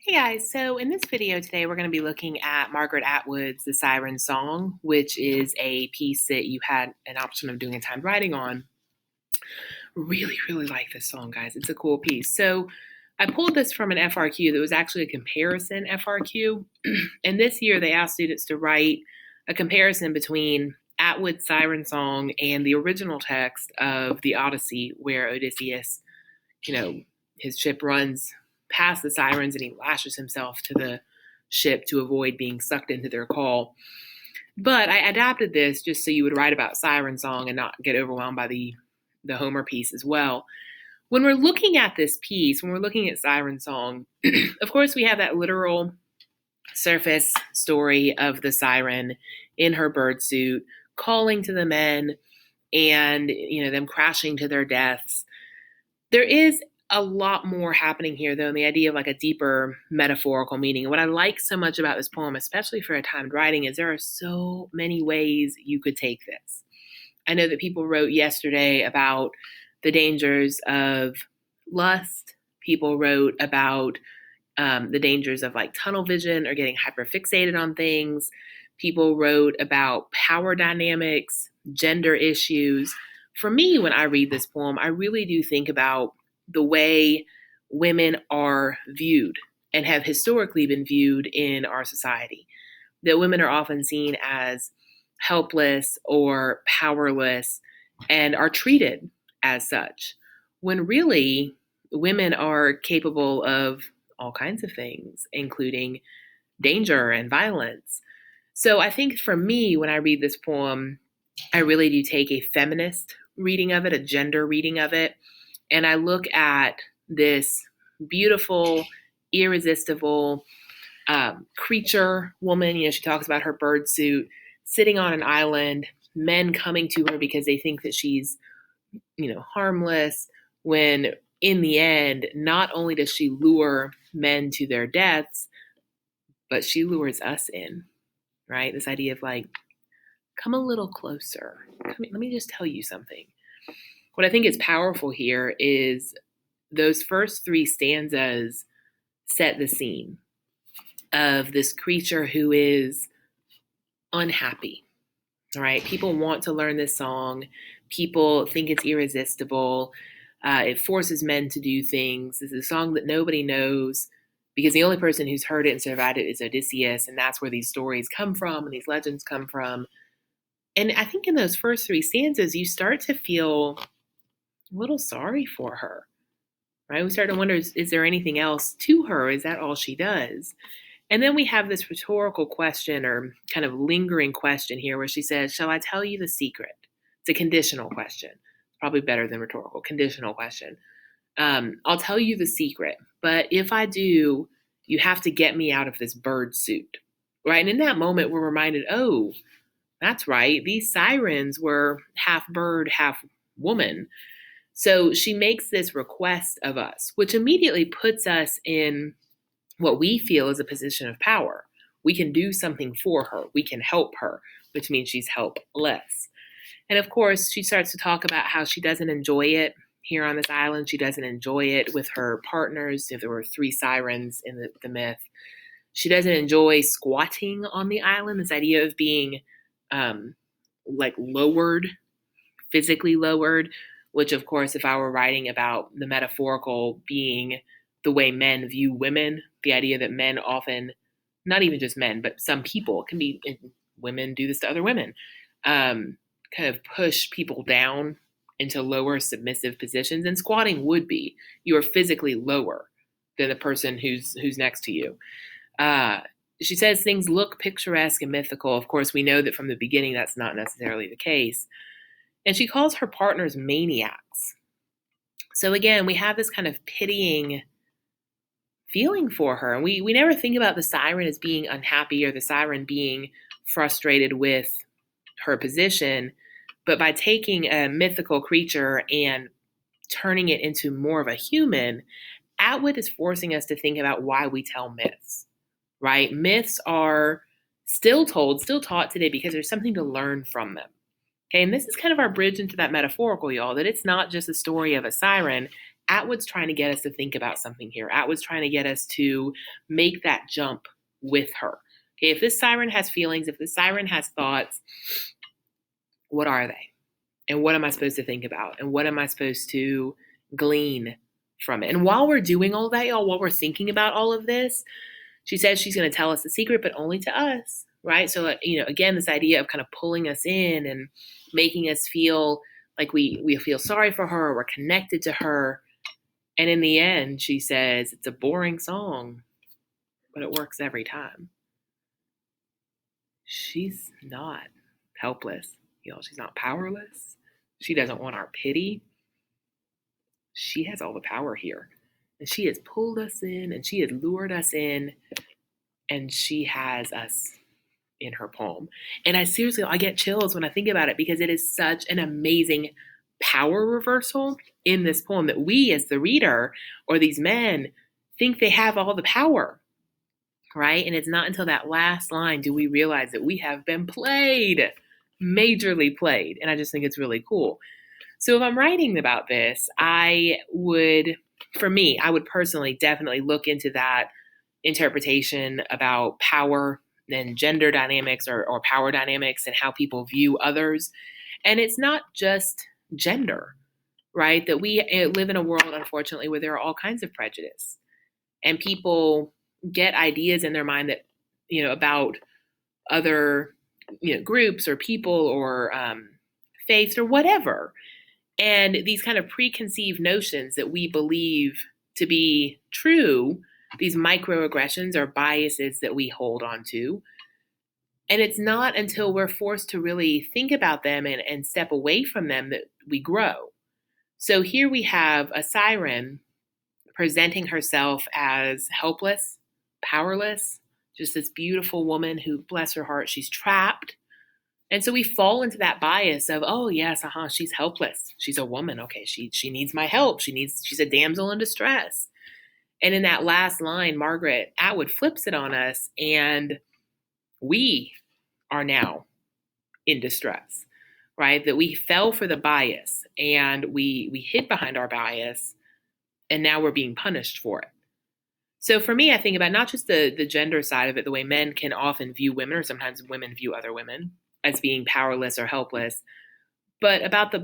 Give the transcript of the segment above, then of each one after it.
Hey guys, so in this video today, we're going to be looking at Margaret Atwood's The Siren Song, which is a piece that you had an option of doing a timed writing on. Really like this song, guys. It's a cool piece. So I pulled this from an FRQ that was actually a comparison FRQ. And this year they asked students to write a comparison between Atwood's Siren Song and the original text of the Odyssey, where Odysseus, his ship runs past the sirens and he lashes himself to the ship to avoid being sucked into their call. But I adapted this just so you would write about Siren Song and not get overwhelmed by the Homer piece as well. When we're looking at this piece, when we're looking at Siren Song, of course we have that literal surface story of the siren in her bird suit calling to the men and them crashing to their deaths. There is a lot more happening here, though, in the idea of like a deeper metaphorical meaning. And what I like so much about this poem, especially for a timed writing, is there are so many ways you could take this. I know that people wrote yesterday about the dangers of lust. People wrote about the dangers of like tunnel vision or getting hyperfixated on things. People wrote about power dynamics, gender issues. For me, when I read this poem, I really do think about the way women are viewed and have historically been viewed in our society. That women are often seen as helpless or powerless and are treated as such, when really women are capable of all kinds of things, including danger and violence. So I think for me, when I read this poem, I really do take a feminist reading of it, a gender reading of it, and I look at this beautiful, irresistible creature woman. She talks about her bird suit, sitting on an island, men coming to her because they think that she's, harmless, when in the end, not only does she lure men to their deaths, but she lures us in, right? This idea of like, come a little closer. Let me just tell you something. What I think is powerful here is those first three stanzas set the scene of this creature who is unhappy, right? People want to learn this song. People think it's irresistible. It forces men to do things. It's a song that nobody knows because the only person who's heard it and survived it is Odysseus, and that's where these stories come from and these legends come from. And I think in those first three stanzas, you start to feel a little sorry for her, right? We start to wonder, is there anything else to her? Is that all she does? And then we have this rhetorical question or kind of lingering question here where she says, shall I tell you the secret? It's a conditional question. It's probably better than rhetorical. Conditional question. I'll tell you the secret, but if I do, you have to get me out of this bird suit, right? And in that moment, we're reminded, oh, that's right. These sirens were half bird, half woman. So she makes this request of us, which immediately puts us in what we feel is a position of power. We can do something for her. We can help her, which means she's helpless. And of course, she starts to talk about how she doesn't enjoy it here on this island. She doesn't enjoy it with her partners. If there were three sirens in the myth, she doesn't enjoy squatting on the island. This idea of being like lowered, physically lowered, which of course, if I were writing about the metaphorical being the way men view women, the idea that men often, not even just men, but some people can be, women do this to other women, kind of push people down into lower submissive positions. And squatting would be, you are physically lower than the person who's next to you. She says things look picturesque and mythical. Of course, we know that from the beginning, that's not necessarily the case. And she calls her partners maniacs. So again, we have this kind of pitying feeling for her. And we never think about the siren as being unhappy or the siren being frustrated with her position. But by taking a mythical creature and turning it into more of a human, Atwood is forcing us to think about why we tell myths, right? Myths are still taught today because there's something to learn from them. Okay, and this is kind of our bridge into that metaphorical, y'all, that it's not just a story of a siren. Atwood's trying to get us to think about something here. Atwood's trying to get us to make that jump with her. Okay, if this siren has feelings, if this siren has thoughts, what are they? And what am I supposed to think about? And what am I supposed to glean from it? And while we're doing all that, y'all, while we're thinking about all of this, she says she's going to tell us the secret, but only to us, right? So, again, this idea of kind of pulling us in and making us feel like we feel sorry for her, we're connected to her. And in the end, she says, it's a boring song, but it works every time. She's not helpless. She's not powerless. She doesn't want our pity. She has all the power here. And she has pulled us in and she has lured us in and she has us in her poem. And I get chills when I think about it because it is such an amazing power reversal in this poem that we as the reader or these men think they have all the power, right? And it's not until that last line do we realize that we have been played, majorly played. And I just think it's really cool. So if I'm writing about this, I would personally definitely look into that interpretation about power and gender dynamics or power dynamics and how people view others. And it's not just gender, right? That we live in a world, unfortunately, where there are all kinds of prejudice and people get ideas in their mind that, about other, groups or people or faiths or whatever. And these kind of preconceived notions that we believe to be true, these microaggressions or biases that we hold on to. And it's not until we're forced to really think about them and step away from them that we grow. So here we have a siren presenting herself as helpless, powerless, just this beautiful woman who, bless her heart, she's trapped. And so we fall into that bias of, oh yes, she's helpless. She's a woman. Okay, she needs my help. She's a damsel in distress. And in that last line, Margaret Atwood flips it on us, and we are now in distress, right? That we fell for the bias and we hid behind our bias, and now we're being punished for it. So for me, I think about not just the gender side of it, the way men can often view women, or sometimes women view other women as being powerless or helpless, but about the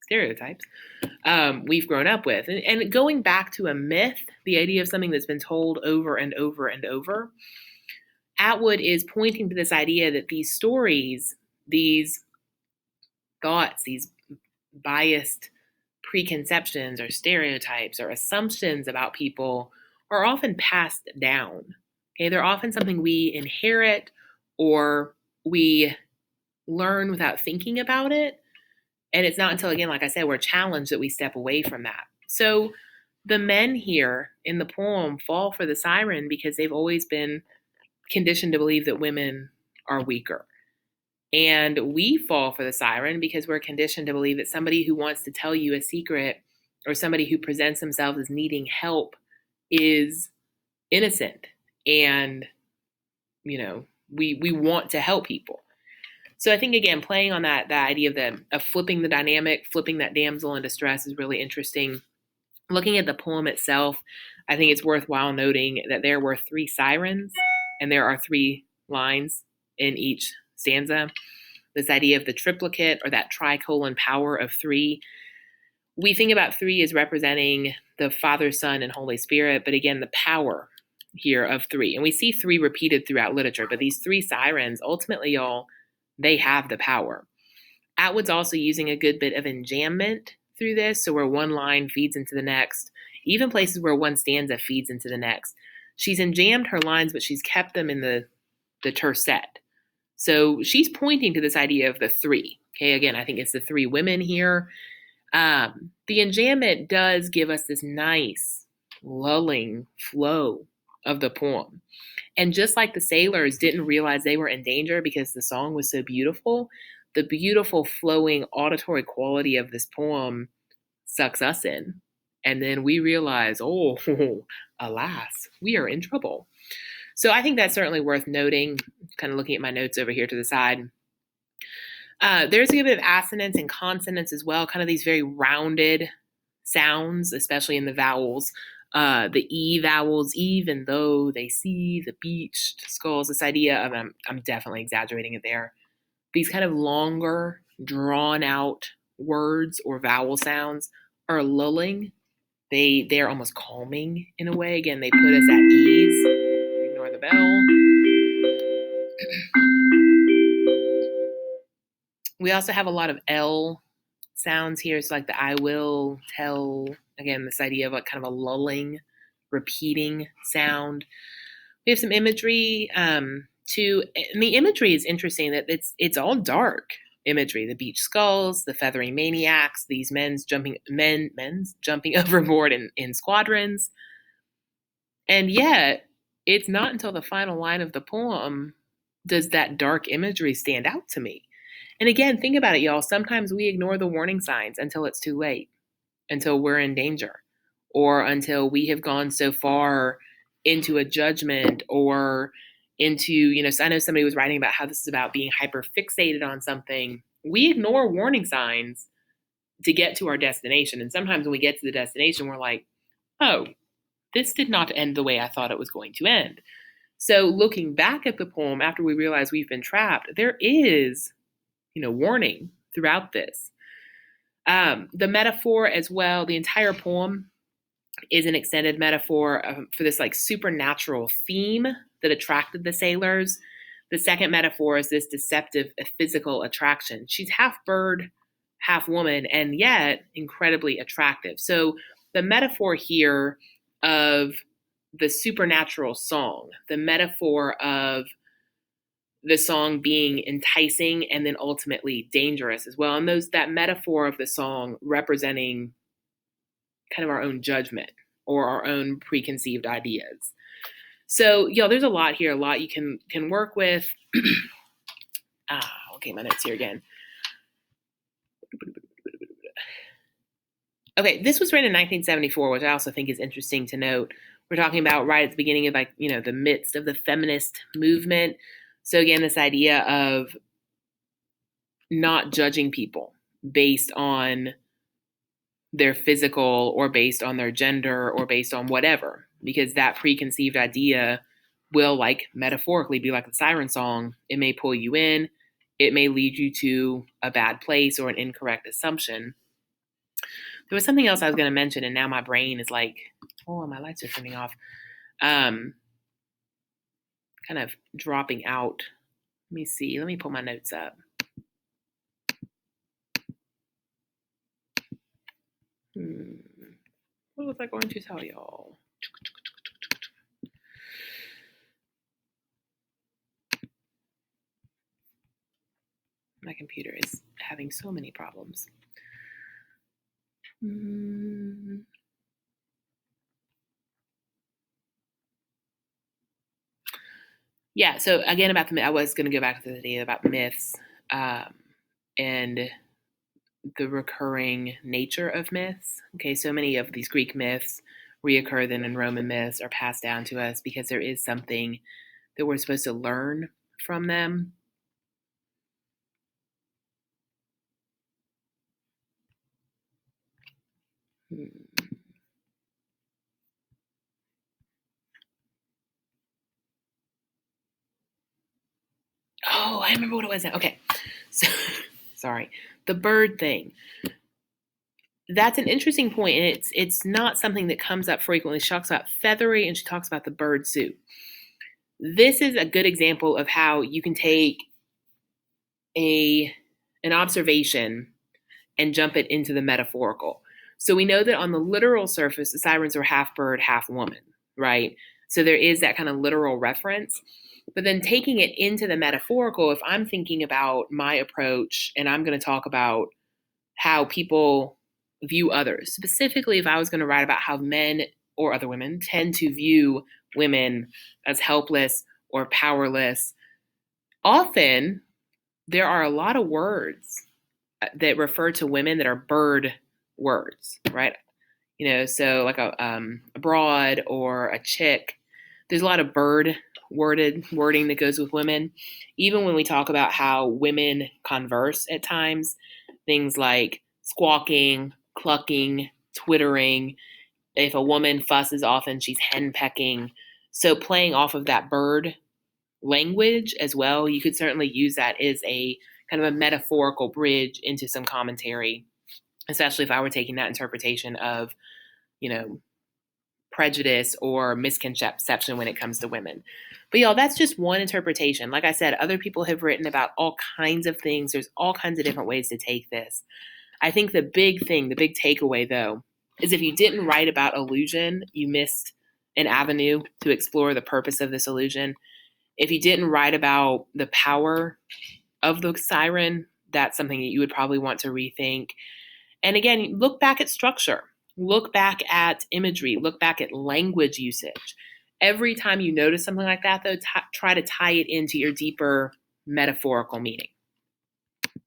stereotypes we've grown up with. And going back to a myth, the idea of something that's been told over and over and over, Atwood is pointing to this idea that these stories, these thoughts, these biased preconceptions or stereotypes or assumptions about people are often passed down. Okay, they're often something we inherit or we learn without thinking about it. And it's not until, again, like I said, we're challenged that we step away from that. So the men here in the poem fall for the siren because they've always been conditioned to believe that women are weaker. And we fall for the siren because we're conditioned to believe that somebody who wants to tell you a secret or somebody who presents themselves as needing help is innocent. And, we want to help people. So I think, again, playing on that idea of flipping the dynamic, flipping that damsel in distress is really interesting. Looking at the poem itself, I think it's worthwhile noting that there were 3 sirens and there are 3 lines in each stanza. This idea of the triplicate or that tricolon power of 3. We think about 3 as representing the Father, Son, and Holy Spirit, but again, the power here of 3. And we see 3 repeated throughout literature, but these 3 sirens, ultimately, y'all, they have the power. Atwood's also using a good bit of enjambment through this, so where one line feeds into the next, even places where one stanza feeds into the next. She's enjambed her lines, but she's kept them in the tercet. So she's pointing to this idea of the 3. Okay, again, I think it's the 3 women here. The enjambment does give us this nice lulling flow of the poem. And just like the sailors didn't realize they were in danger because the song was so beautiful, the beautiful flowing auditory quality of this poem sucks us in. And then we realize, oh, alas, we are in trouble. So I think that's certainly worth noting, kind of looking at my notes over here to the side. There's a good bit of assonance and consonants as well, kind of these very rounded sounds, especially in the vowels. The E vowels, even though they see the beached skulls, this idea of, I'm definitely exaggerating it there, these kind of longer, drawn out words or vowel sounds are lulling. They're almost calming in a way. Again, they put us at ease. Ignore the bell. We also have a lot of L sounds here. It's like the I will tell. Again, this idea of like kind of a lulling, repeating sound. We have some imagery too, and the imagery is interesting. That it's all dark imagery. The beach skulls, the feathering maniacs, these men's jumping overboard in squadrons, and yet it's not until the final line of the poem does that dark imagery stand out to me. And again, think about it, y'all. Sometimes we ignore the warning signs until it's too late, until we're in danger, or until we have gone so far into a judgment or into, so I know somebody was writing about how this is about being hyper fixated on something. We ignore warning signs to get to our destination. And sometimes when we get to the destination, we're like, oh, this did not end the way I thought it was going to end. So looking back at the poem after we realize we've been trapped, there is, warning throughout this. The metaphor as well, the entire poem is an extended metaphor for this like supernatural theme that attracted the sailors. The second metaphor is this deceptive physical attraction. She's half bird, half woman, and yet incredibly attractive. So the metaphor here of the supernatural song, the metaphor of the song being enticing and then ultimately dangerous as well. And that metaphor of the song representing kind of our own judgment or our own preconceived ideas. So, there's a lot here, a lot you can work with. Okay, my notes here again. Okay, this was written in 1974, which I also think is interesting to note. We're talking about right at the beginning of the midst of the feminist movement. So again, this idea of not judging people based on their physical or based on their gender or based on whatever, because that preconceived idea will metaphorically be like the Siren Song. It may pull you in. It may lead you to a bad place or an incorrect assumption. There was something else I was going to mention, and now my brain is like, oh, my lights are turning off. Kind of dropping out. Let me see. Let me pull my notes up. What was I going to tell y'all? My computer is having so many problems. Yeah, so again, I was going to go back to the idea about myths and the recurring nature of myths. Okay, so many of these Greek myths reoccur then in Roman myths, are passed down to us because there is something that we're supposed to learn from them. Oh, I remember what it was now. Okay, so sorry, the bird thing. That's an interesting point, and it's not something that comes up frequently. She talks about feathery, and she talks about the bird suit. This is a good example of how you can take an observation and jump it into the metaphorical. So we know that on the literal surface, the sirens are half bird, half woman, right? So there is that kind of literal reference. But then taking it into the metaphorical, if I'm thinking about my approach and I'm going to talk about how people view others, specifically if I was going to write about how men or other women tend to view women as helpless or powerless, often there are a lot of words that refer to women that are bird words, right? So like a broad or a chick. There's a lot of bird wording that goes with women. Even when we talk about how women converse at times, things like squawking, clucking, twittering. If a woman fusses, often she's henpecking. So playing off of that bird language as well, you could certainly use that as a kind of a metaphorical bridge into some commentary, especially if I were taking that interpretation of, prejudice or misconception when it comes to women. But y'all, that's just one interpretation. Like I said, other people have written about all kinds of things. There's all kinds of different ways to take this. I think the big thing, the big takeaway though, is if you didn't write about illusion, you missed an avenue to explore the purpose of this illusion. If you didn't write about the power of the siren, that's something that you would probably want to rethink. And again, look back at structure. Look back at imagery, look back at language usage. Every time you notice something like that, though, try to tie it into your deeper metaphorical meaning.